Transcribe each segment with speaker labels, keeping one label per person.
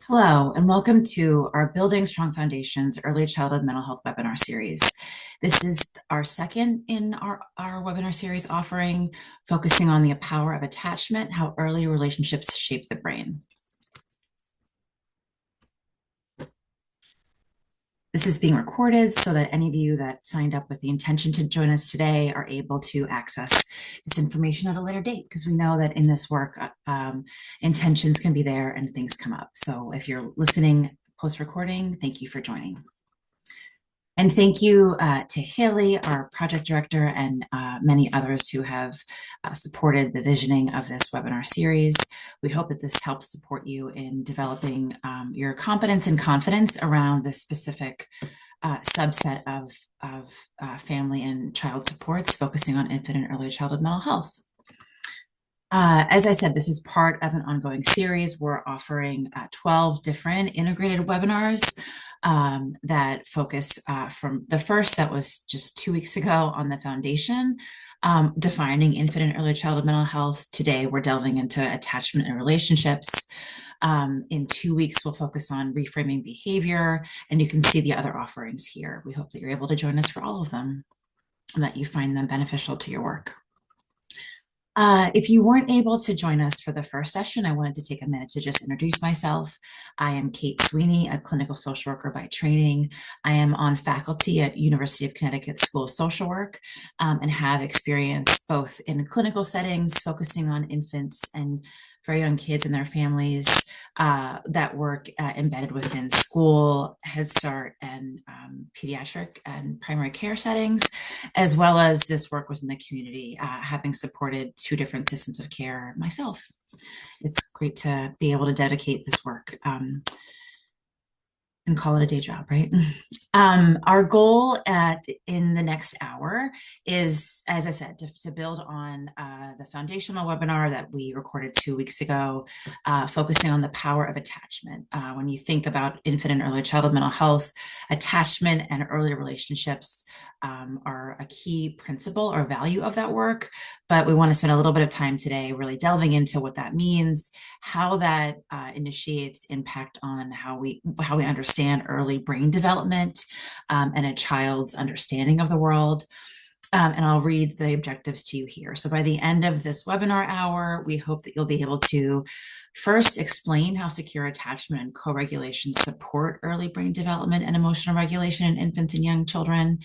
Speaker 1: Hello, and welcome to our Building Strong Foundations Early Childhood Mental Health webinar series. This is our second in our webinar series offering, focusing on the power of attachment, how early relationships shape the brain. This is being recorded so that any of you that signed up with the intention to join us today are able to access this information at a later date, because we know that in this work, intentions can be there and things come up. So if you're listening post-recording, thank you for joining. And thank you to Haley, our project director, and many others who have supported the visioning of this webinar series. We hope that this helps support you in developing your competence and confidence around this specific subset of family and child supports, focusing on infant and early childhood mental health. As I said, this is part of an ongoing series. We're offering 12 different integrated webinars that focus from the first that was just 2 weeks ago on the foundation, defining infant and early childhood mental health. Today, we're delving into attachment and relationships. In 2 weeks, we'll focus on reframing behavior, and you can see the other offerings here. We hope that you're able to join us for all of them and that you find them beneficial to your work. If you weren't able to join us for the first session, I wanted to take a minute to just introduce myself. I am Kate Sweeney, a clinical social worker by training. I am on faculty at University of Connecticut School of Social Work and have experience both in clinical settings, focusing on infants and very young kids and their families that work embedded within school, Head Start, and pediatric and primary care settings, as well as this work within the community, having supported 2 different systems of care myself. It's great to be able to dedicate this work and call it a day job, right? Our goal in the next hour is, as I said, to build on the foundational webinar that we recorded 2 weeks ago, focusing on the power of attachment. When you think about infant and early childhood mental health, attachment and early relationships are a key principle or value of that work. But we want to spend a little bit of time today really delving into what that means, how that initiates impact on how we understand early brain development and a child's understanding of the world. And I'll read the objectives to you here. So by the end of this webinar hour, we hope that you'll be able to first explain how secure attachment and co-regulation support early brain development and emotional regulation in infants and young children.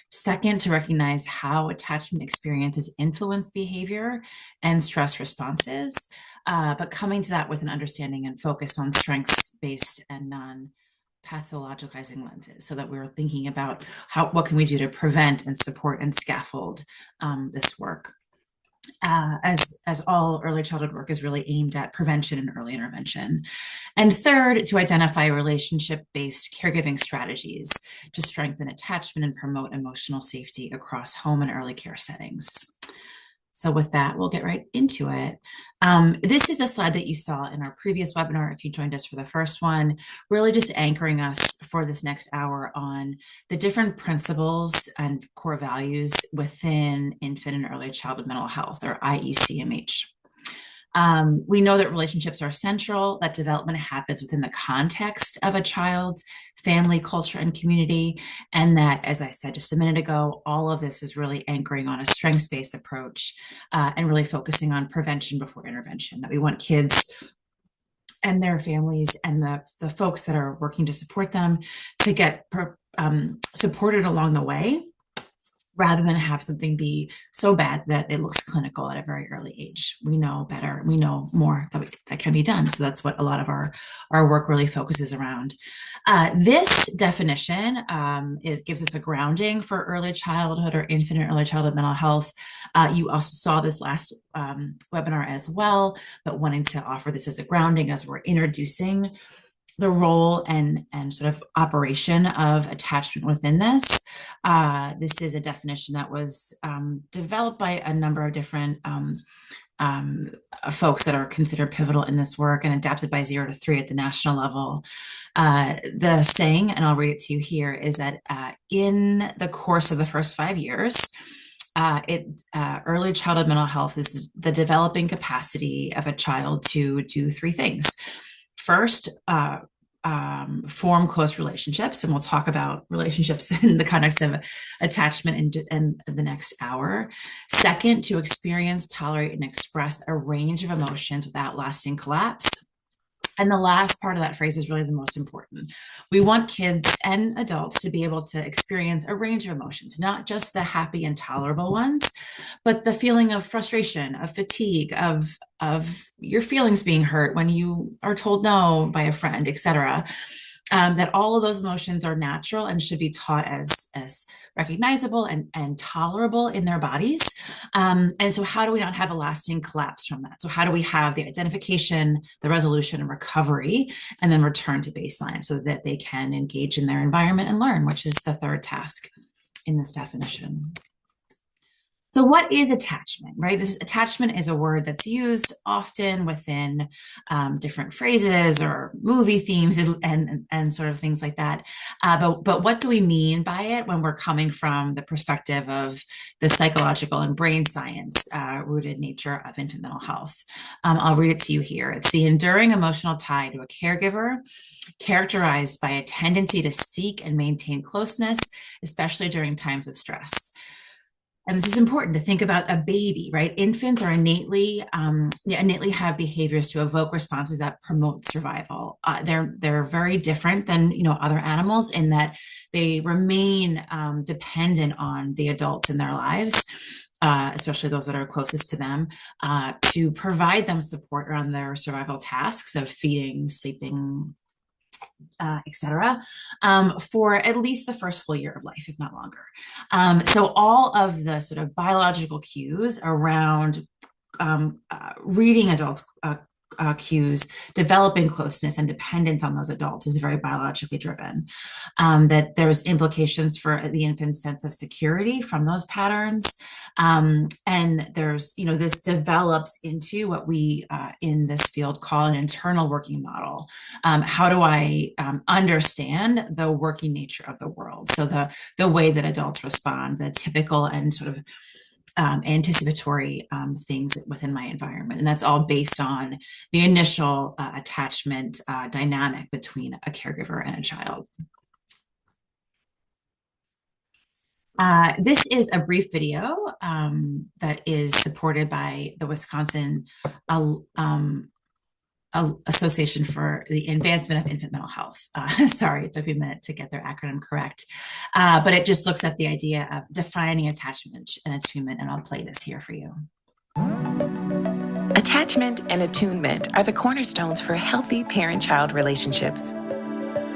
Speaker 1: Second, to recognize how attachment experiences influence behavior and stress responses, but coming to that with an understanding and focus on strengths-based and non-pathologizing lenses, so that we're thinking about what can we do to prevent and support and scaffold this work. As all early childhood work is really aimed at prevention and early intervention. And third, to identify relationship-based caregiving strategies to strengthen attachment and promote emotional safety across home and early care settings. So with that, we'll get right into it. This is a slide that you saw in our previous webinar, if you joined us for the first one, really just anchoring us for this next hour on the different principles and core values within infant and early childhood mental health, or IECMH. We know that relationships are central, that development happens within the context of a child's family, culture, and community, and that, as I said just a minute ago, all of this is really anchoring on a strengths-based approach and really focusing on prevention before intervention, that we want kids and their families and the folks that are working to support them to get supported along the way, rather than have something be so bad that it looks clinical at a very early age. We know better, we know more that can be done. So that's what a lot of our work really focuses around. This definition gives us a grounding for early childhood or infant and early childhood mental health. You also saw this last webinar as well, but wanting to offer this as a grounding as we're introducing the role and sort of operation of attachment within this. This is a definition that was developed by a number of different folks that are considered pivotal in this work and adapted by 0 to 3 at the national level. The saying, and I'll read it to you here, is that in the course of the first 5 years, early childhood mental health is the developing capacity of a child to do 3 things. First, form close relationships, and we'll talk about relationships in the context of attachment in the next hour. Second, to experience, tolerate, and express a range of emotions without lasting collapse. And the last part of that phrase is really the most important. We want kids and adults to be able to experience a range of emotions, not just the happy and tolerable ones, but the feeling of frustration, of fatigue, of your feelings being hurt when you are told no by a friend, etc. That all of those emotions are natural and should be taught as recognizable and tolerable in their bodies. And so how do we not have a lasting collapse from that? So how do we have the identification, the resolution, and recovery, and then return to baseline so that they can engage in their environment and learn, which is the third task in this definition. So what is attachment, right? Attachment is a word that's used often within different phrases or movie themes and sort of things like that. But what do we mean by it when we're coming from the perspective of the psychological and brain science rooted nature of infant mental health? I'll read it to you here. It's the enduring emotional tie to a caregiver characterized by a tendency to seek and maintain closeness, especially during times of stress. And this is important to think about a baby, right? Infants are innately have behaviors to evoke responses that promote survival. They're very different than other animals in that they remain dependent on the adults in their lives, especially those that are closest to them, to provide them support around their survival tasks of feeding, sleeping, etc., for at least the first full year of life, if not longer. So all of the sort of biological cues around reading adults' cues, developing closeness and dependence on those adults is very biologically driven. That there's implications for the infant's sense of security from those patterns. And there's, this develops into what we in this field call an internal working model. How do I understand the working nature of the world? So the way that adults respond, the typical and sort of anticipatory things within my environment. And that's all based on the initial attachment dynamic between a caregiver and a child. This is a brief video that is supported by the Wisconsin Association for the Advancement of Infant Mental Health. Sorry, it took me a minute to get their acronym correct. But it just looks at the idea of defining attachment and attunement, and I'll play this here for you.
Speaker 2: Attachment and attunement are the cornerstones for healthy parent-child relationships.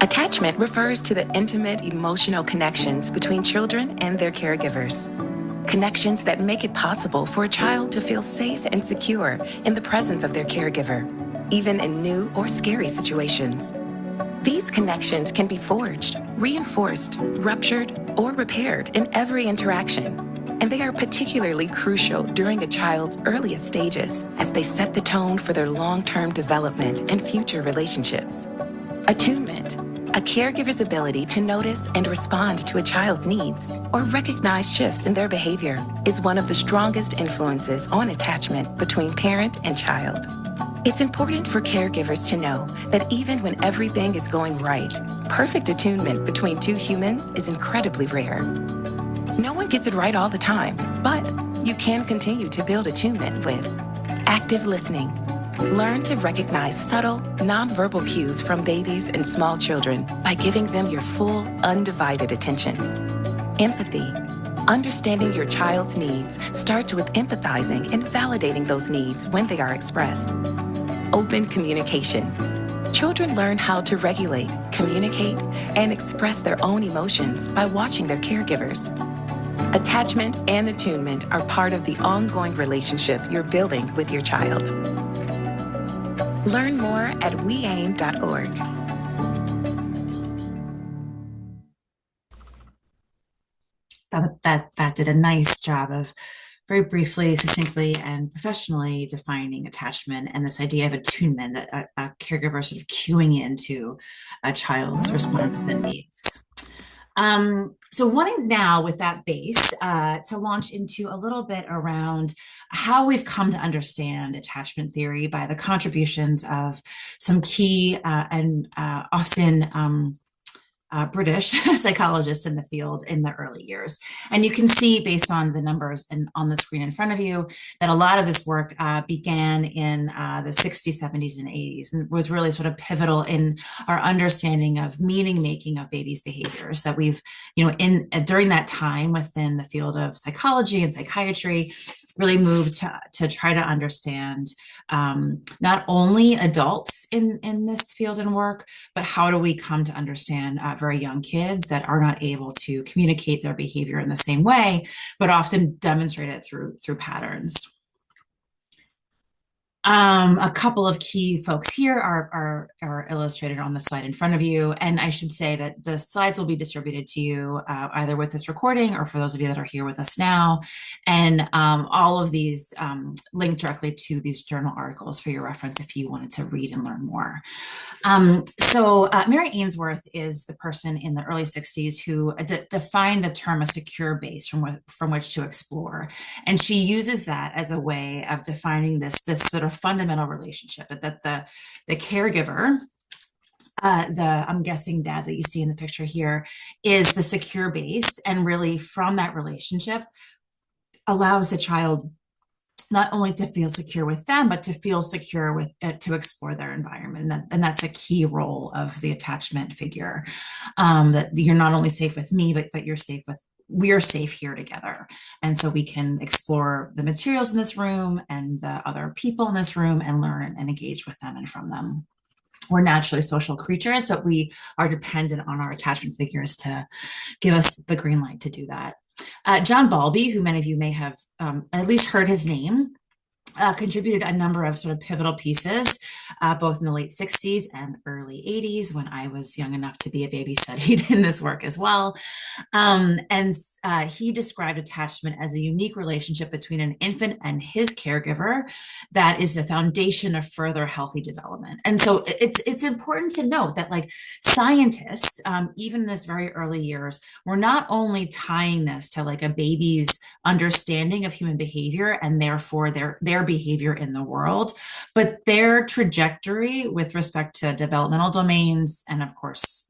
Speaker 2: Attachment refers to the intimate emotional connections between children and their caregivers. Connections that make it possible for a child to feel safe and secure in the presence of their caregiver, even in new or scary situations. These connections can be forged, reinforced, ruptured, or repaired in every interaction, and they are particularly crucial during a child's earliest stages as they set the tone for their long-term development and future relationships. Attunement, a caregiver's ability to notice and respond to a child's needs or recognize shifts in their behavior, is one of the strongest influences on attachment between parent and child. It's important for caregivers to know that even when everything is going right, perfect attunement between two humans is incredibly rare. No one gets it right all the time, but you can continue to build attunement with active listening. Learn to recognize subtle, nonverbal cues from babies and small children by giving them your full, undivided attention. Empathy. Understanding your child's needs starts with empathizing and validating those needs when they are expressed. Open communication. Children learn how to regulate, communicate, and express their own emotions by watching their caregivers. Attachment and attunement are part of the ongoing relationship you're building with your child. Learn more at weaim.org.
Speaker 1: That did a nice job of very briefly, succinctly, and professionally defining attachment and this idea of attunement, that a caregiver sort of cueing into a child's responses and needs. So wanting now with that base to launch into a little bit around how we've come to understand attachment theory by the contributions of some key and often British psychologists in the field in the early years. And you can see based on the numbers and on the screen in front of you that a lot of this work began in the 60s, 70s, and 80s and was really sort of pivotal in our understanding of meaning making of babies' behaviors that we've, in during that time within the field of psychology and psychiatry, really moved to try to understand not only adults in this field and work, but how do we come to understand very young kids that are not able to communicate their behavior in the same way, but often demonstrate it through patterns. A couple of key folks here are illustrated on the slide in front of you. And I should say that the slides will be distributed to you either with this recording or for those of you that are here with us now. And all of these link directly to these journal articles for your reference if you wanted to read and learn more. Mary Ainsworth is the person in the early 60s who defined the term a secure base from which to explore. And she uses that as a way of defining this sort of fundamental relationship that the caregiver, I'm guessing dad that you see in the picture here, is the secure base, and really from that relationship allows the child not only to feel secure with them, but to feel secure with to explore their environment. And that's a key role of the attachment figure, that you're not only safe with me, but we're safe here together. And so we can explore the materials in this room and the other people in this room and learn and engage with them and from them. We're naturally social creatures, but we are dependent on our attachment figures to give us the green light to do that. John Bowlby, who many of you may have at least heard his name, contributed a number of sort of pivotal pieces, both in the late 60s and early 80s when I was young enough to be a baby studied in this work as well. He described attachment as a unique relationship between an infant and his caregiver that is the foundation of further healthy development. And so it's important to note that like scientists, even in this very early years, were not only tying this to like a baby's understanding of human behavior and therefore their behavior in the world, but their trajectory with respect to developmental domains and of course,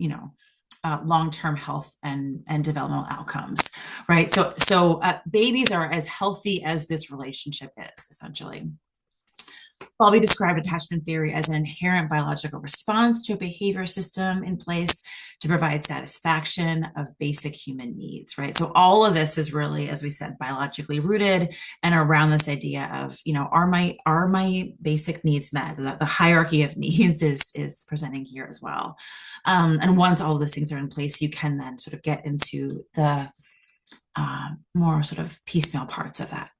Speaker 1: long-term health and developmental outcomes, right? So babies are as healthy as this relationship is, essentially. Bowlby described attachment theory as an inherent biological response to a behavior system in place to provide satisfaction of basic human needs, right? So all of this is really, as we said, biologically rooted and around this idea of, are my basic needs met? The hierarchy of needs is presenting here as well. And once all of those things are in place, you can then sort of get into the more sort of piecemeal parts of that.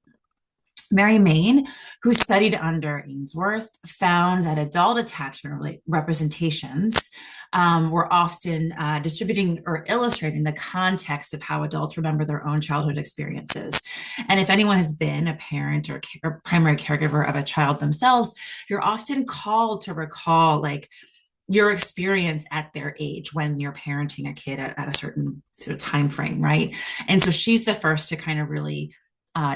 Speaker 1: Mary Main, who studied under Ainsworth, found that adult attachment representations were often distributing or illustrating the context of how adults remember their own childhood experiences. And if anyone has been a parent or primary caregiver of a child themselves, you're often called to recall like your experience at their age when you're parenting a kid at a certain sort of time frame, right? And so she's the first to kind of really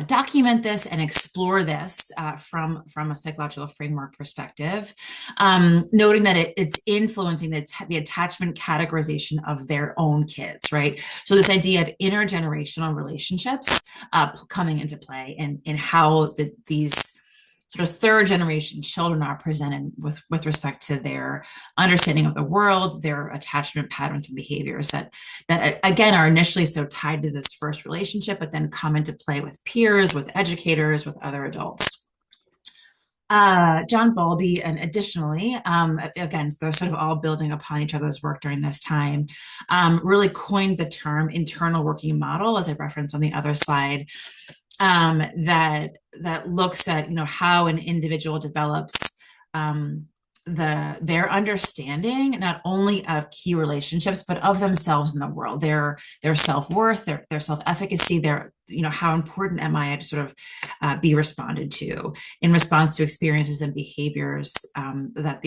Speaker 1: document this and explore this from a psychological framework perspective, noting that it's influencing the attachment categorization of their own kids, right? So this idea of intergenerational relationships coming into play in how these sort of third generation children are presented with respect to their understanding of the world, their attachment patterns and behaviors that again are initially so tied to this first relationship, but then come into play with peers, with educators, with other adults. John Bowlby, and additionally, again, so they're sort of all building upon each other's work during this time, really coined the term internal working model, as I referenced on the other slide, that looks at how an individual develops their understanding not only of key relationships but of themselves in the world, their self-worth, their self-efficacy, their, how important am I to sort of be responded to in response to experiences and behaviors that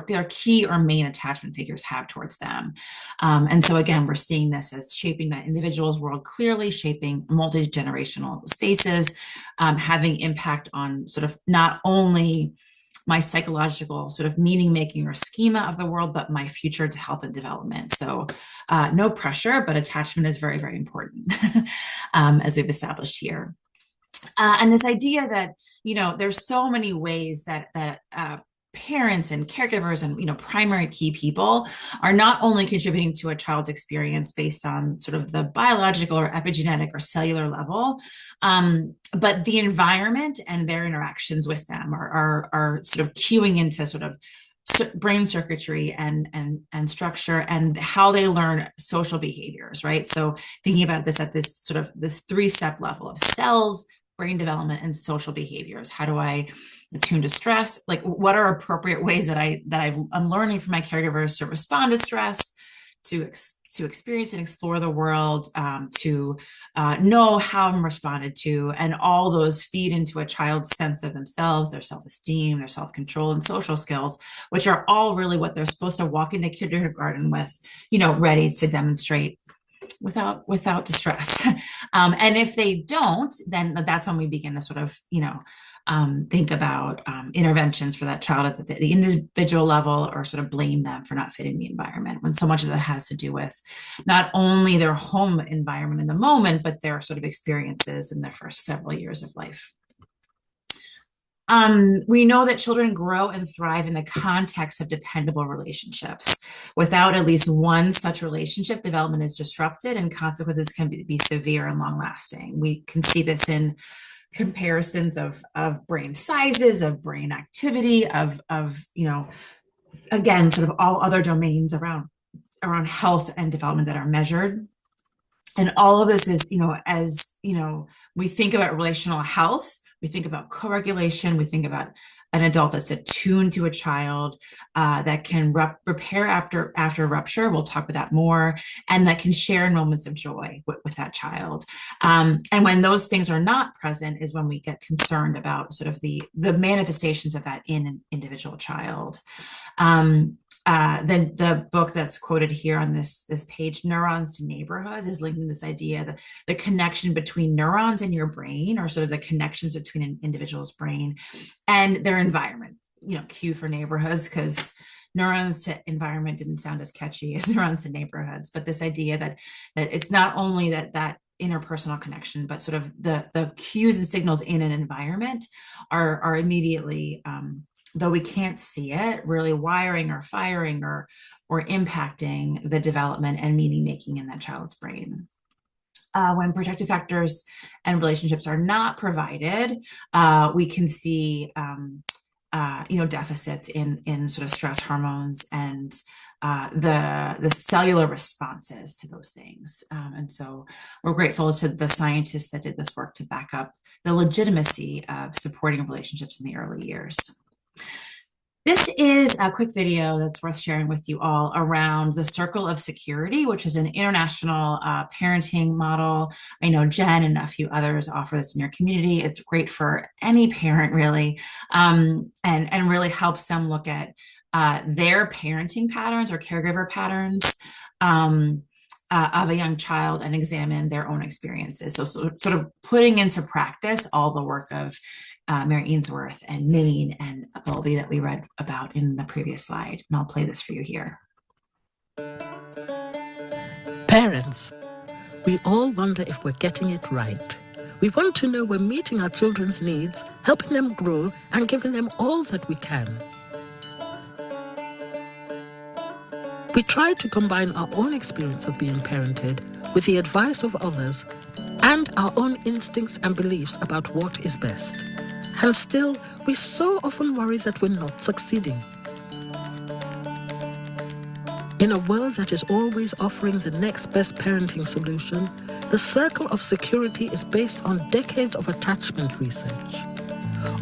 Speaker 1: their key or main attachment figures have towards them. And so again, we're seeing this as shaping that individual's world clearly, shaping multi-generational spaces, having impact on sort of not only my psychological sort of meaning making or schema of the world, but my future to health and development. So no pressure, but attachment is very, very important, as we've established here. And this idea that, there's so many ways that parents and caregivers and primary key people are not only contributing to a child's experience based on sort of the biological or epigenetic or cellular level, but the environment and their interactions with them are sort of cueing into sort of brain circuitry and structure and how they learn social behaviors, right? So thinking about this at this sort of this 3-step level of cells, brain development, and social behaviors. How do I attune to stress? Like, what are appropriate ways that I'm learning from my caregivers to respond to stress, to experience and explore the world, to know how I'm responded to, and all those feed into a child's sense of themselves, their self-esteem, their self-control, and social skills, which are all really what they're supposed to walk into kindergarten with, ready to demonstrate without distress. And if they don't, then that's when we begin to sort of, think about interventions for that child at the individual level, or sort of blame them for not fitting the environment, when so much of that has to do with not only their home environment in the moment, but their sort of experiences in their first several years of life. We know that children grow and thrive in the context of dependable relationships. Without at least one such relationship, development is disrupted and consequences can be severe and long lasting. We can see this in comparisons of brain sizes, of brain activity, of again, sort of all other domains around health and development that are measured. And all of this is, as, we think about relational health, we think about co-regulation, we think about an adult that's attuned to a child, that can repair after rupture. We'll talk about that more, and that can share in moments of joy with that child. And when those things are not present is when we get concerned about sort of the manifestations of that in an individual child. Then the book that's quoted here on this page, Neurons to Neighborhoods, is linking this idea that the connection between neurons in your brain, or sort of the connections between an individual's brain and their environment. Q for neighborhoods, because neurons to environment didn't sound as catchy as neurons to neighborhoods. But this idea that it's not only that interpersonal connection, but sort of the cues and signals in an environment are immediately, though we can't see it, really wiring or firing or impacting the development and meaning making in that child's brain. When protective factors and relationships are not provided, we can see deficits in sort of stress hormones and the cellular responses to those things. And so we're grateful to the scientists that did this work to back up the legitimacy of supporting relationships in the early years. This is a quick video that's worth sharing with you all around the Circle of Security, which is an international parenting model. I know Jen and a few others offer this in your community. It's great for any parent, really, and really helps them look at their parenting patterns or caregiver patterns of a young child and examine their own experiences. So sort of putting into practice all the work of Mary Ainsworth and Maine and Bowlby that we read about in the previous slide. And I'll play this for you here.
Speaker 3: Parents, we all wonder if we're getting it right. We want to know we're meeting our children's needs, helping them grow, and giving them all that we can. We try to combine our own experience of being parented with the advice of others and our own instincts and beliefs about what is best. And still, we so often worry that we're not succeeding. In a world that is always offering the next best parenting solution, the Circle of Security is based on decades of attachment research.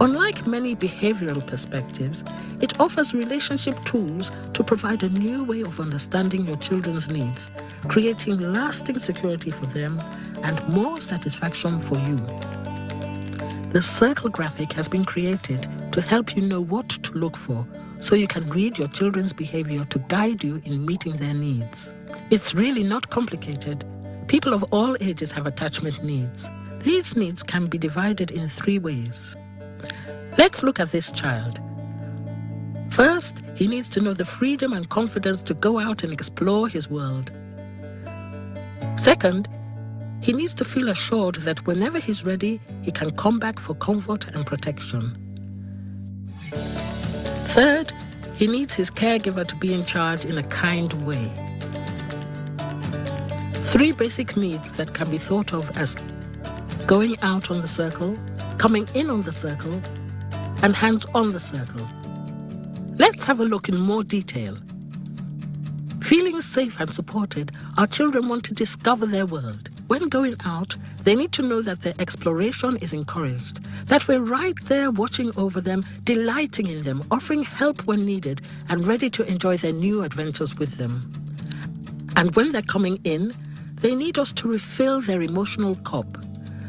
Speaker 3: Unlike many behavioral perspectives, it offers relationship tools to provide a new way of understanding your children's needs, creating lasting security for them and more satisfaction for you. The circle graphic has been created to help you know what to look for so you can read your children's behavior to guide you in meeting their needs. It's really not complicated. People of all ages have attachment needs. These needs can be divided in 3 ways. Let's look at this child. First, he needs to know the freedom and confidence to go out and explore his world. Second, he needs to feel assured that whenever he's ready, he can come back for comfort and protection. Third, he needs his caregiver to be in charge in a kind way. 3 basic needs that can be thought of as going out on the circle, coming in on the circle, and hands on the circle. Let's have a look in more detail. Feeling safe and supported, our children want to discover their world. When going out, they need to know that their exploration is encouraged, that we're right there watching over them, delighting in them, offering help when needed, and ready to enjoy their new adventures with them. And when they're coming in, they need us to refill their emotional cup.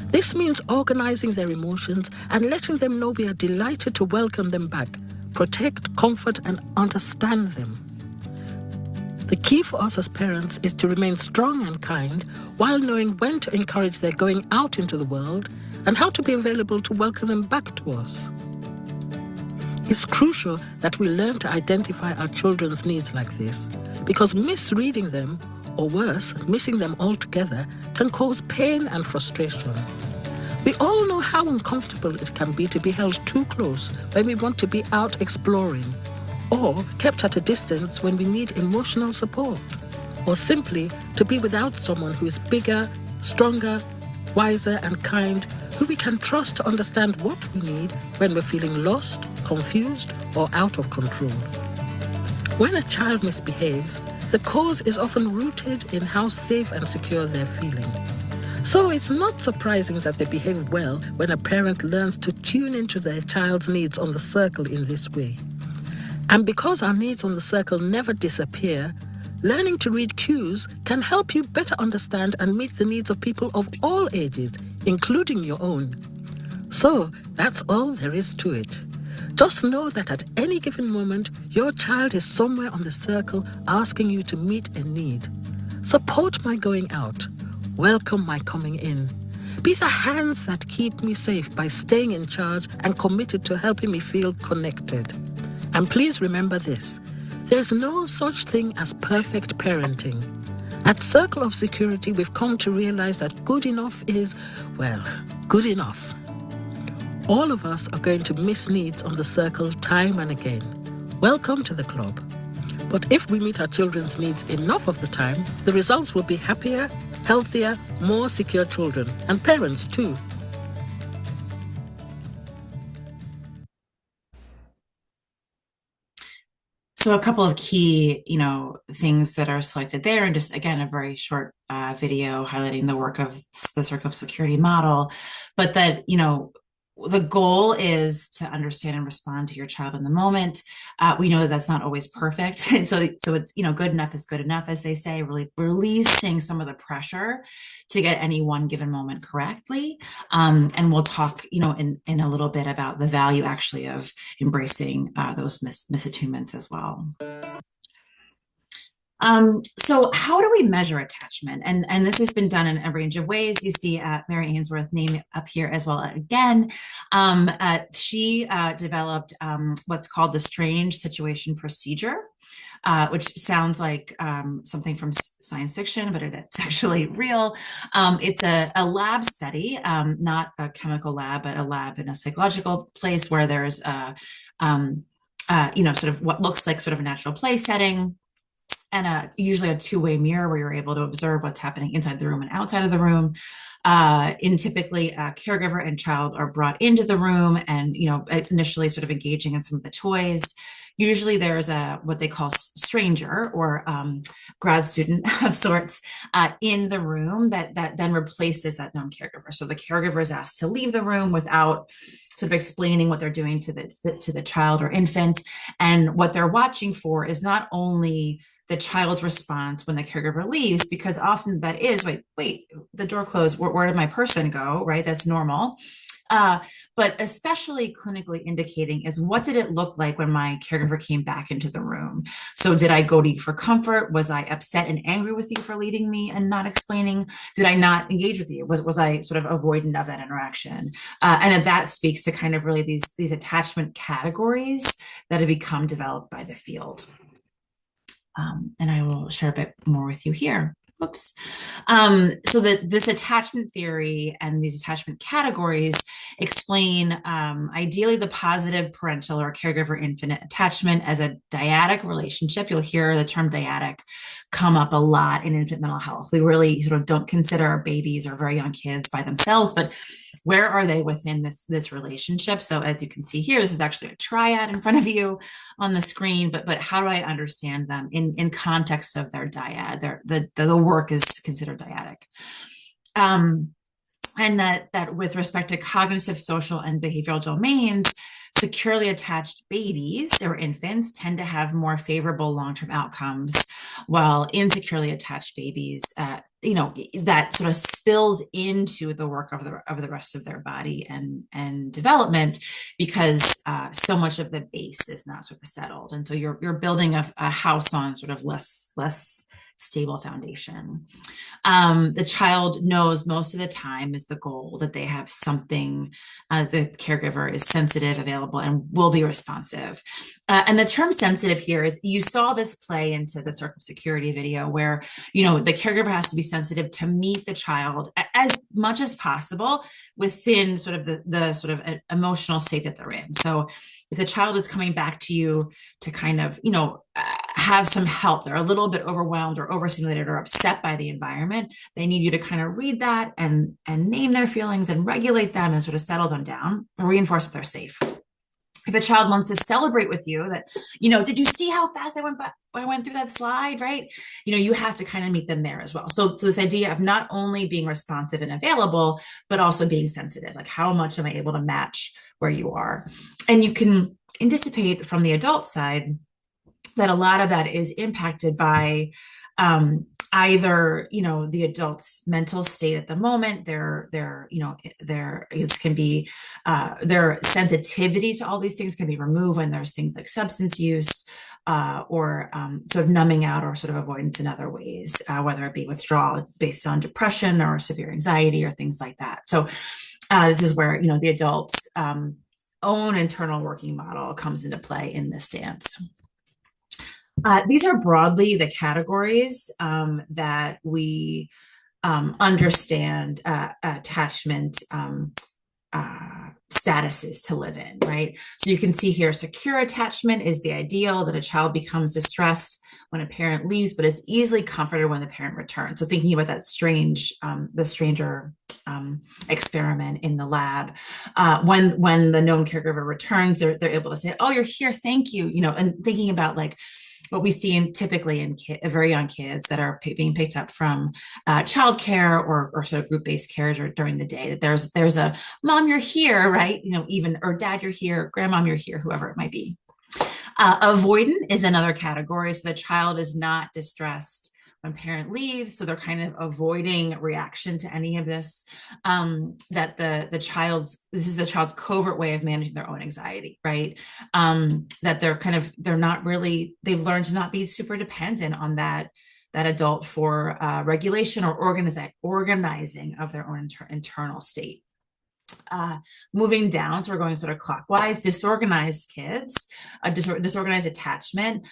Speaker 3: This means organizing their emotions and letting them know we are delighted to welcome them back, protect, comfort, and understand them. The key for us as parents is to remain strong and kind while knowing when to encourage their going out into the world and how to be available to welcome them back to us. It's crucial that we learn to identify our children's needs like this, because misreading them, or worse, missing them altogether, can cause pain and frustration. We all know how uncomfortable it can be to be held too close when we want to be out exploring, or kept at a distance when we need emotional support, or simply to be without someone who is bigger, stronger, wiser and kind, who we can trust to understand what we need when we're feeling lost, confused, or out of control. When a child misbehaves, the cause is often rooted in how safe and secure they're feeling. So it's not surprising that they behave well when a parent learns to tune into their child's needs on the circle in this way. And because our needs on the circle never disappear, learning to read cues can help you better understand and meet the needs of people of all ages, including your own. So that's all there is to it. Just know that at any given moment, your child is somewhere on the circle asking you to meet a need. Support my going out. Welcome my coming in. Be the hands that keep me safe by staying in charge and committed to helping me feel connected. And please remember this, there's no such thing as perfect parenting. At Circle of Security, we've come to realize that good enough is, well, good enough. All of us are going to miss needs on the circle time and again. Welcome to the club. But if we meet our children's needs enough of the time, the results will be happier, healthier, more secure children, and parents too.
Speaker 1: So a couple of key, things that are selected there, and just again, a very short video highlighting the work of the Circle of Security model, but that, the goal is to understand and respond to your child in the moment. We know that that's not always perfect. And so it's, good enough is good enough, as they say, really releasing some of the pressure to get any one given moment correctly. And we'll talk, in a little bit about the value actually of embracing those misattunements as well. So how do we measure attachment? And this has been done in a range of ways. You see Mary Ainsworth name up here as well again. She developed what's called the strange situation procedure, which sounds like something from science fiction, but it's actually real. It's a lab study, not a chemical lab, but a lab in a psychological place where there's sort of what looks like sort of a natural play setting, and usually a two-way mirror where you're able to observe what's happening inside the room and outside of the room. Typically, a caregiver and child are brought into the room and, initially sort of engaging in some of the toys. usually there's a what they call stranger or grad student of sorts in the room that then replaces that known caregiver. So the caregiver is asked to leave the room without sort of explaining what they're doing to the child or infant. And what they're watching for is not only the child's response when the caregiver leaves, because often that is, wait, the door closed, where did my person go, right? That's normal. Uh, but especially clinically indicating is, what did it look like when my caregiver came back into the room? So did I go to you for comfort? Was I upset and angry with you for leading me and not explaining? Did I not engage with you? Was I sort of avoidant of that interaction? And that speaks to kind of really these attachment categories that have become developed by the field. And I will share a bit more with you here. Whoops. So that this attachment theory and these attachment categories explain ideally the positive parental or caregiver infant attachment as a dyadic relationship. You'll hear the term dyadic come up a lot in infant mental health. We really sort of don't consider our babies or very young kids by themselves, but where are they within this relationship? So as you can see here, this is actually a triad in front of you on the screen, but how do I understand them in context of their dyad? The work is considered dyadic. And that with respect to cognitive, social, and behavioral domains, securely attached babies or infants tend to have more favorable long-term outcomes, while insecurely attached babies, that sort of spills into the work of the rest of their body and development, because so much of the base is not sort of settled, and so you're building a house on sort of less stable foundation. The child knows most of the time is the goal that they have something, the caregiver is sensitive, available, and will be responsive. And the term sensitive here is, you saw this play into the circle security video where, the caregiver has to be sensitive to meet the child as much as possible within sort of the sort of emotional state that they're in. So if the child is coming back to you to kind of, have some help, they're a little bit overwhelmed or overstimulated or upset by the environment, they need you to kind of read that and name their feelings and regulate them and sort of settle them down and reinforce that they're safe. If a child wants to celebrate with you that, did you see how fast I went through that slide, right? You have to kind of meet them there as well. So this idea of not only being responsive and available, but also being sensitive, like how much am I able to match where you are? And you can anticipate from the adult side that a lot of that is impacted by either the adult's mental state at the moment, their it can be their sensitivity to all these things can be removed when there's things like substance use or sort of numbing out or sort of avoidance in other ways, whether it be withdrawal based on depression or severe anxiety or things like that. So this is where the adult's own internal working model comes into play in this dance. These are broadly the categories that we understand attachment statuses to live in, right? So you can see here, secure attachment is the ideal, that a child becomes distressed when a parent leaves, but is easily comforted when the parent returns. So thinking about that the stranger experiment in the lab, when the known caregiver returns, they're able to say, "Oh, you're here, thank you," and thinking about like what we see typically in very young kids that are being picked up from childcare or sort of group-based care during the day, that there's a mom, you're here, right? Even, or dad, you're here, grandmom, you're here, whoever it might be. Avoidant is another category. So the child is not distressed when parent leaves, so they're kind of avoiding reaction to any of this. That this is the child's covert way of managing their own anxiety, right? That they've learned to not be super dependent on that adult for regulation or organizing of their own internal state. Moving down, so we're going sort of clockwise. Disorganized kids, disorganized attachment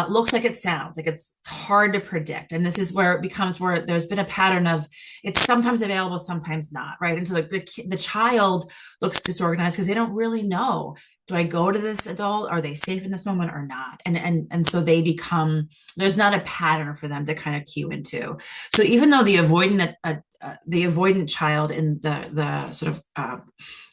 Speaker 1: looks like it sounds like it's hard to predict, and this is where it becomes where there's been a pattern of it's sometimes available, sometimes not, right? And so like the child looks disorganized because they don't really know, do I go to this adult? Are they safe in this moment or not? And so they become, there's not a pattern for them to kind of cue into. So even though the avoidant child in the sort of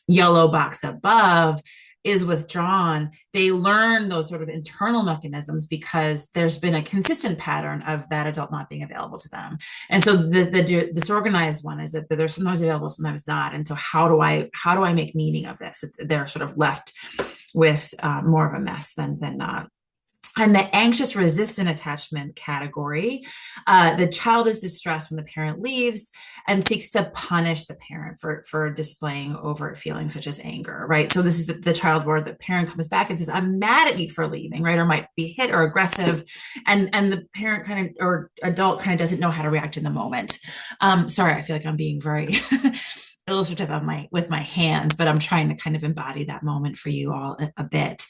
Speaker 1: yellow box above is withdrawn, they learn those sort of internal mechanisms because there's been a consistent pattern of that adult not being available to them. And so the disorganized one is that they're sometimes available, sometimes not. And so how do I make meaning of this? They're sort of left with more of a mess than not. And the anxious resistant attachment category, the child is distressed when the parent leaves and seeks to punish the parent for displaying overt feelings such as anger, right? So this is the child where the parent comes back and says, I'm mad at you for leaving, right? Or might be hit or aggressive. And the parent kind of, or adult kind of doesn't know how to react in the moment. Sorry, I feel like I'm being very illustrative with my hands, but I'm trying to kind of embody that moment for you all a bit.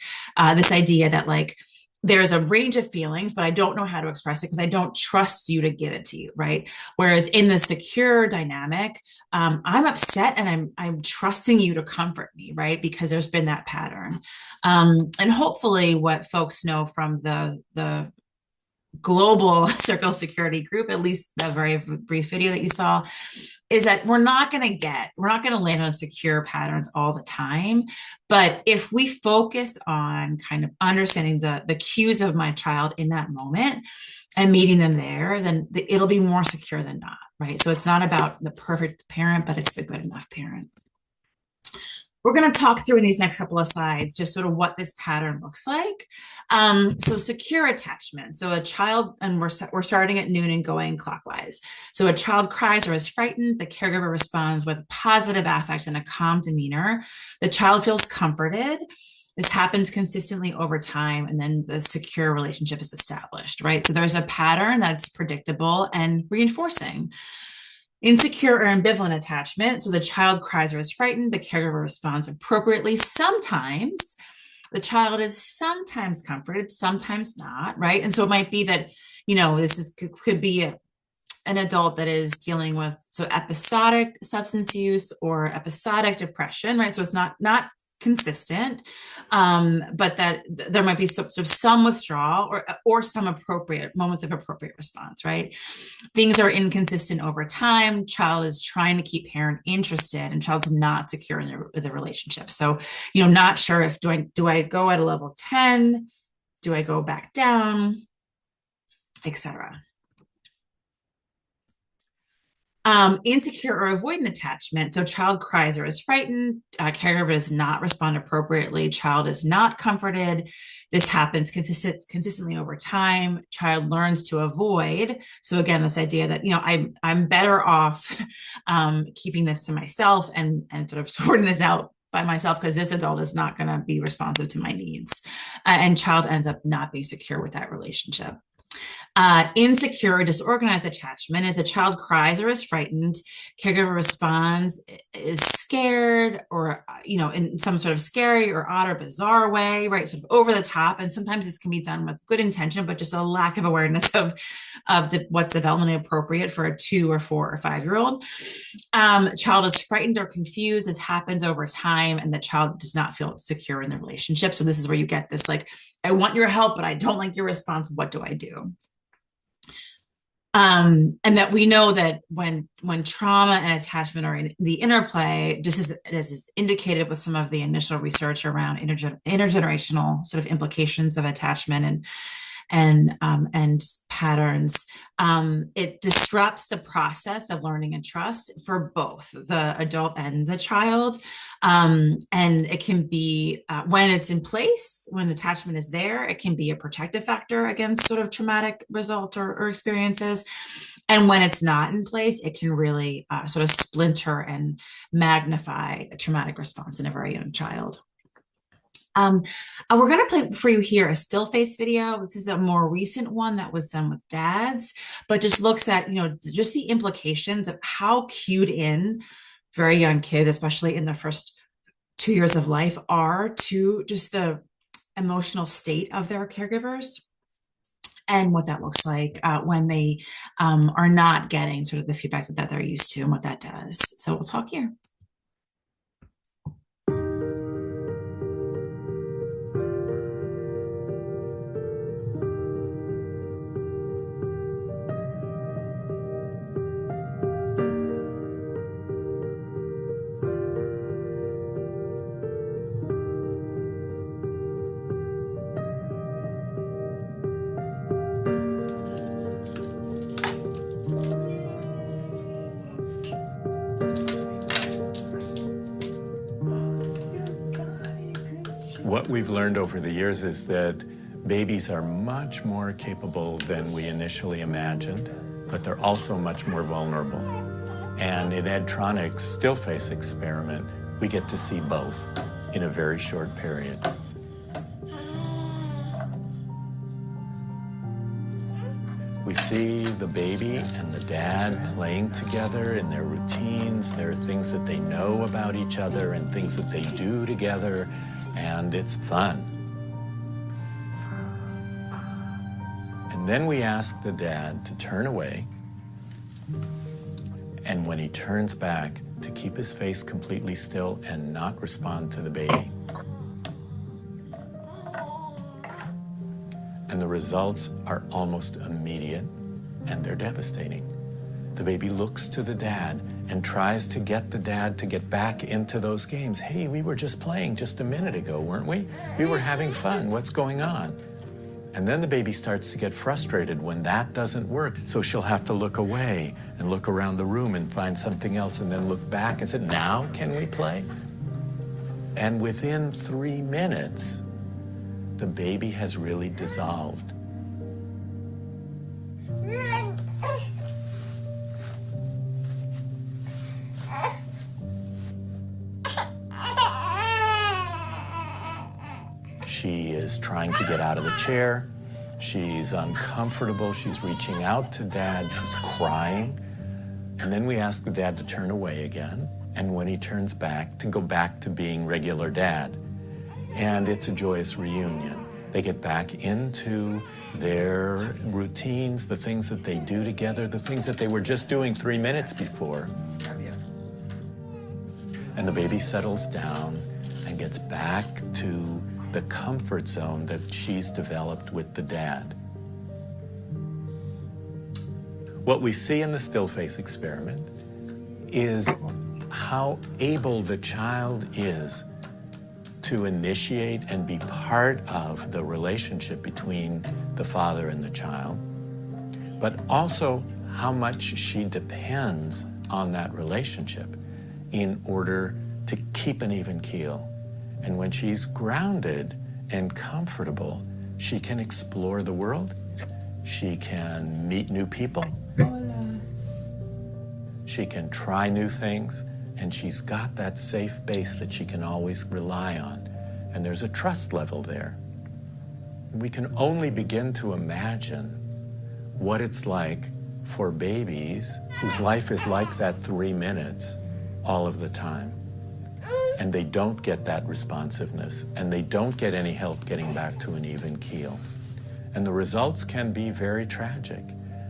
Speaker 1: This idea that like, there's a range of feelings, but I don't know how to express it because I don't trust you to give it to you, right? Whereas in the secure dynamic, I'm upset and I'm trusting you to comfort me, right? Because there's been that pattern. And hopefully what folks know from the global circle security group, at least the very brief video that you saw, is that we're not going to land on secure patterns all the time. But if we focus on kind of understanding the cues of my child in that moment and meeting them there, then it'll be more secure than not, right? So it's not about the perfect parent, but it's the good enough parent. We're going to talk through in these next couple of slides just sort of what this pattern looks like. So secure attachment. So a child, and we're starting at noon and going clockwise. So a child cries or is frightened. The caregiver responds with positive affect and a calm demeanor. The child feels comforted. This happens consistently over time, and then the secure relationship is established, right? So there's a pattern that's predictable and reinforcing. Insecure or ambivalent attachment. So the child cries or is frightened. The caregiver responds appropriately. Sometimes the child is sometimes comforted, sometimes not, right? And so it might be that, could be an adult that is dealing with episodic substance use or episodic depression, right? So it's not consistent, but that there might be some withdrawal or some appropriate moments of appropriate response, right? Things are inconsistent over time. Child is trying to keep parent interested, and child's not secure in the relationship. So, not sure if do I go at a level 10? Do I go back down, etc. Insecure or avoidant attachment. So child cries or is frightened. Caregiver does not respond appropriately. Child is not comforted. This happens consistently over time. Child learns to avoid. So again, this idea that, I'm better off keeping this to myself and sort of sorting this out by myself because this adult is not going to be responsive to my needs. And child ends up not being secure with that relationship. Insecure or disorganized attachment is a child cries or is frightened. Caregiver responds, is scared or, in some sort of scary or odd or bizarre way, right? Sort of over the top. And sometimes this can be done with good intention, but just a lack of awareness of what's developmentally appropriate for a 2 or 4 or 5-year-old. Child is frightened or confused. This happens over time, and the child does not feel secure in the relationship. So this is where you get this, like, I want your help, but I don't like your response. What do I do? And that we know that when trauma and attachment are in the interplay, just as is indicated with some of the initial research around intergenerational sort of implications of attachment and patterns, it disrupts the process of learning and trust for both the adult and the child. And it can be, when it's in place, when attachment is there, it can be a protective factor against sort of traumatic results or experiences. And when it's not in place, it can really sort of splinter and magnify a traumatic response in a very young child. We're going to play for you here a still face video. This is a more recent one that was done with dads, but just looks at, just the implications of how cued in very young kids, especially in the first 2 years of life, are to just the emotional state of their caregivers and what that looks like when they are not getting sort of the feedback that they're used to and what that does. So we'll talk here.
Speaker 4: What we've learned over the years is that babies are much more capable than we initially imagined, but they're also much more vulnerable. And in Ed Tronick's still face experiment, we get to see both in a very short period. We see the baby and the dad playing together in their routines. There are things that they know about each other and things that they do together, and it's fun. And then we ask the dad to turn away, and when he turns back, to keep his face completely still and not respond to the baby. And the results are almost immediate, and they're devastating. The baby looks to the dad and tries to get the dad to get back into those games. Hey, we were just playing just a minute ago, weren't we? We were having fun. What's going on? And then the baby starts to get frustrated when that doesn't work. So she'll have to look away and look around the room and find something else and then look back and say, now can we play? And within 3 minutes, the baby has really dissolved. She is trying to get out of the chair. She's uncomfortable. She's reaching out to dad. She's crying. And then we ask the dad to turn away again. And when he turns back, to go back to being regular dad. And it's a joyous reunion. They get back into their routines, the things that they do together, the things that they were just doing 3 minutes before. And the baby settles down and gets back to the comfort zone that she's developed with the dad. What we see in the still face experiment is how able the child is to initiate and be part of the relationship between the father and the child, but also how much she depends on that relationship in order to keep an even keel. And when she's grounded and comfortable, she can explore the world. She can meet new people. She can try new things, and she's got that safe base that she can always rely on. And there's a trust level there. We can only begin to imagine what it's like for babies whose life is like that 3 minutes all of the time. And they don't get that responsiveness, and they don't get any help getting back to an even keel. And the results can be very tragic.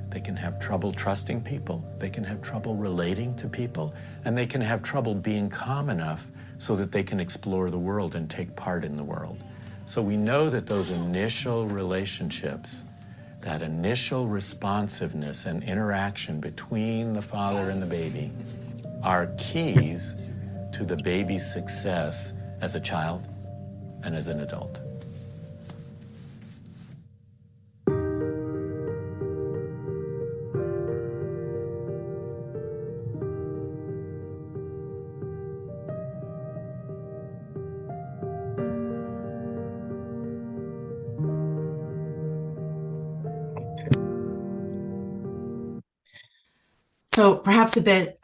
Speaker 4: They can have trouble trusting people, they can have trouble relating to people, and they can have trouble being calm enough so that they can explore the world and take part in the world. So we know that those initial relationships, that initial responsiveness and interaction between the father and the baby are keys to the baby's success as a child and as an adult.
Speaker 1: So perhaps a bit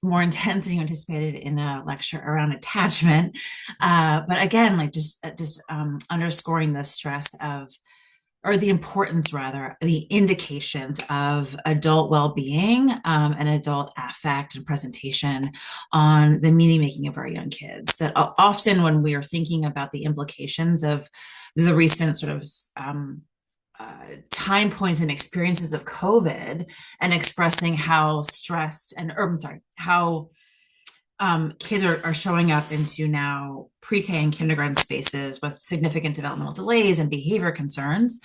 Speaker 1: more intense than you anticipated in a lecture around attachment. But again, like just underscoring the stress of, or the importance rather, the indications of adult well-being and adult affect and presentation on the meaning making of our young kids. That often when we are thinking about the implications of the recent sort of time points and experiences of COVID and expressing how stressed and, or I'm sorry, how kids are showing up into now pre-K and kindergarten spaces with significant developmental delays and behavior concerns.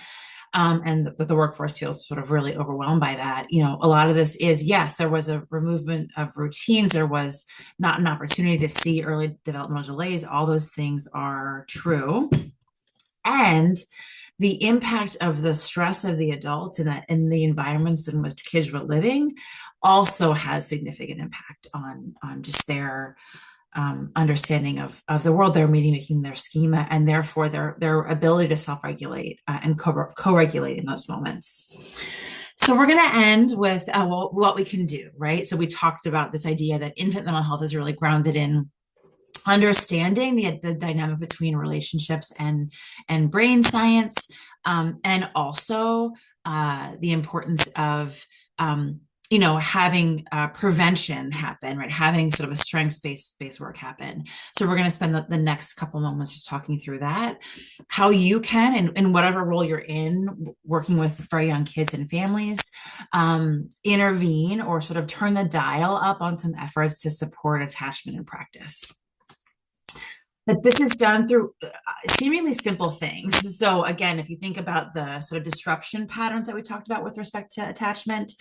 Speaker 1: And that the workforce feels sort of really overwhelmed by that. You know, a lot of this is, yes, there was a removal of routines. There was not an opportunity to see early developmental delays. All those things are true. And the impact of the stress of the adults in the environments in which kids were living also has significant impact on just their understanding of the world they're meeting, making their schema, and therefore their ability to self-regulate and co-regulate in those moments. So we're going to end with what we can do, right? So we talked about this idea that infant mental health is really grounded in understanding the dynamic between relationships and brain science, and also the importance of having prevention happen, right? Having sort of a strengths-based work happen. So we're going to spend the next couple moments just talking through that, how you can, in whatever role you're in, working with very young kids and families, intervene or sort of turn the dial up on some efforts to support attachment and practice. But this is done through seemingly simple things. So again, if you think about the sort of disruption patterns that we talked about with respect to attachment,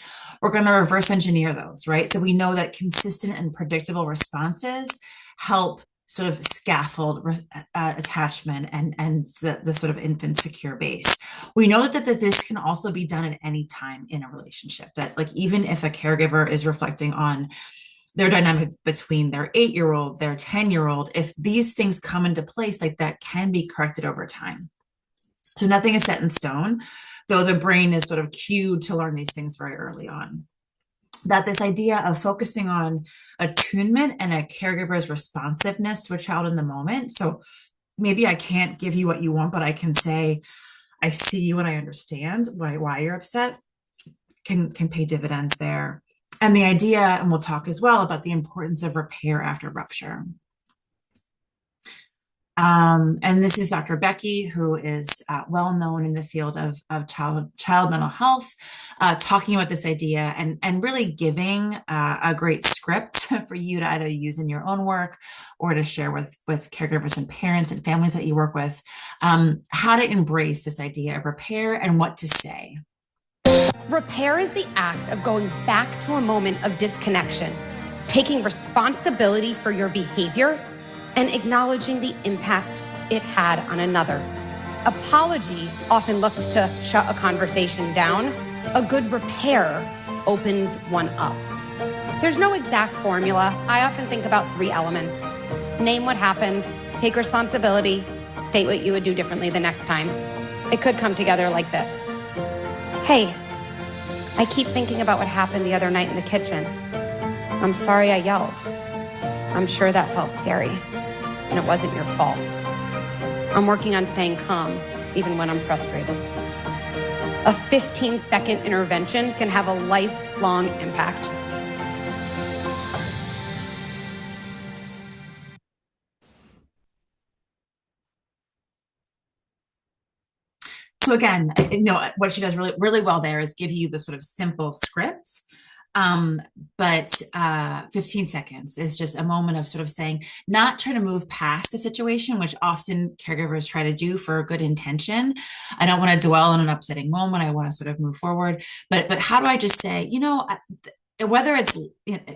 Speaker 1: we're going to reverse engineer those, right? So we know that consistent and predictable responses help sort of scaffold attachment and the sort of infant secure base. We know that this can also be done at any time in a relationship, that like even if a caregiver is reflecting on their dynamic between their 8-year-old, their 10-year-old, if these things come into place, like that can be corrected over time. So nothing is set in stone, though the brain is sort of cued to learn these things very early on. That this idea of focusing on attunement and a caregiver's responsiveness to a child in the moment. So maybe I can't give you what you want, but I can say, I see you and I understand why you're upset, can pay dividends there. And the idea, and we'll talk as well about the importance of repair after rupture. And this is Dr. Becky, who is well known in the field of child mental health, talking about this idea and really giving a great script for you to either use in your own work or to share with caregivers and parents and families that you work with, how to embrace this idea of repair and what to say.
Speaker 5: Repair is the act of going back to a moment of disconnection, taking responsibility for your behavior, and acknowledging the impact it had on another. Apology often looks to shut a conversation down. A good repair opens one up. There's no exact formula. I often think about 3 elements. Name what happened, take responsibility, state what you would do differently the next time. It could come together like this. Hey, I keep thinking about what happened the other night in the kitchen. I'm sorry I yelled. I'm sure that felt scary, and it wasn't your fault. I'm working on staying calm, even when I'm frustrated. A 15-second intervention can have a lifelong impact.
Speaker 1: So again, what she does really, really well there is give you the sort of simple script. But 15 seconds is just a moment of sort of saying, not trying to move past a situation, which often caregivers try to do for a good intention. I don't want to dwell on an upsetting moment. I want to sort of move forward. But how do I just say, whether it's,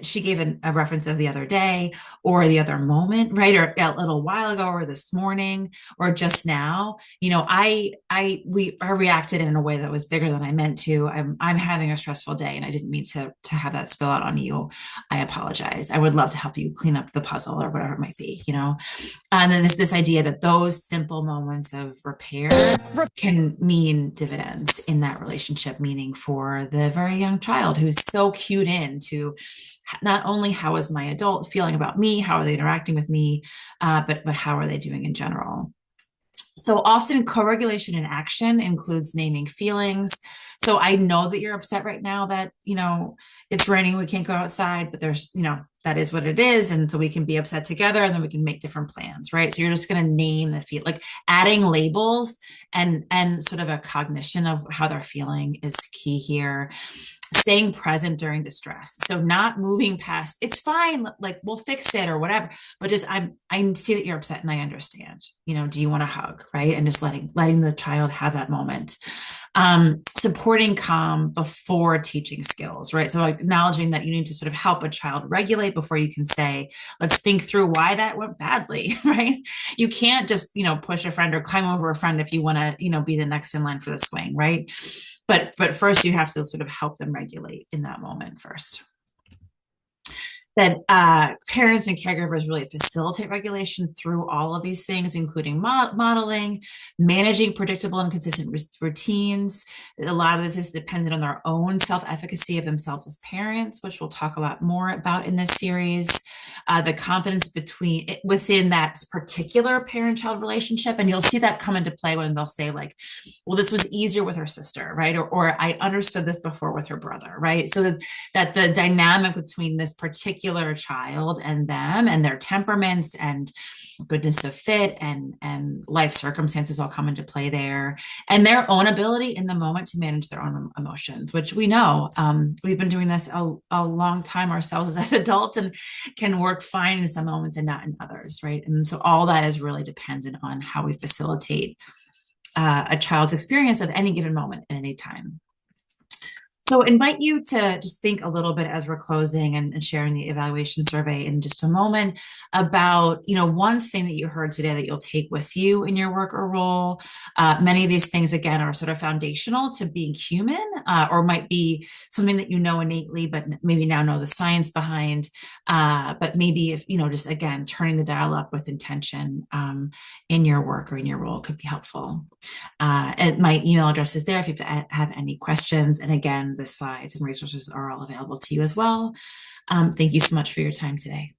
Speaker 1: she gave a reference of the other day or the other moment, right? Or a little while ago or this morning or just now, I reacted in a way that was bigger than I meant to. I'm having a stressful day and I didn't mean to have that spill out on you. I apologize. I would love to help you clean up the puzzle or whatever it might be, And then this idea that those simple moments of repair can mean dividends in that relationship, meaning for the very young child who's so cued in to not only how is my adult feeling about me, how are they interacting with me, but how are they doing in general. So often co-regulation in action includes naming feelings. So I know that you're upset right now that, it's raining, we can't go outside, but there's, that is what it is. And so we can be upset together and then we can make different plans, right? So you're just going to name the feel, like adding labels and sort of a cognition of how they're feeling is key here. Staying present during distress. So not moving past, it's fine, like we'll fix it or whatever, but just I see that you're upset and I understand, do you want a hug, right? And just letting the child have that moment. Supporting calm before teaching skills, right? So acknowledging that you need to sort of help a child regulate before you can say, let's think through why that went badly, right? You can't just, push a friend or climb over a friend if you want to, be the next in line for the swing, right? But first you have to sort of help them regulate in that moment first. that parents and caregivers really facilitate regulation through all of these things, including modeling, managing predictable and consistent routines. A lot of this is dependent on their own self-efficacy of themselves as parents, which we'll talk a lot more about in this series. The confidence within that particular parent-child relationship, and you'll see that come into play when they'll say like, well, this was easier with her sister, right? Or I understood this before with her brother, right? So that the dynamic between this particular child and them and their temperaments and goodness of fit and life circumstances all come into play there, and their own ability in the moment to manage their own emotions, which we know we've been doing this a long time ourselves as adults and can work fine in some moments and not in others, right? And so all that is really dependent on how we facilitate a child's experience at any given moment at any time. So invite you to just think a little bit as we're closing and sharing the evaluation survey in just a moment about, one thing that you heard today that you'll take with you in your work or role. Many of these things, again, are sort of foundational to being human, or might be something that you know innately, but maybe now know the science behind. But maybe if, just again, turning the dial up with intention in your work or in your role could be helpful. And my email address is there if you have any questions. And again, the slides and resources are all available to you as well. Thank you so much for your time today.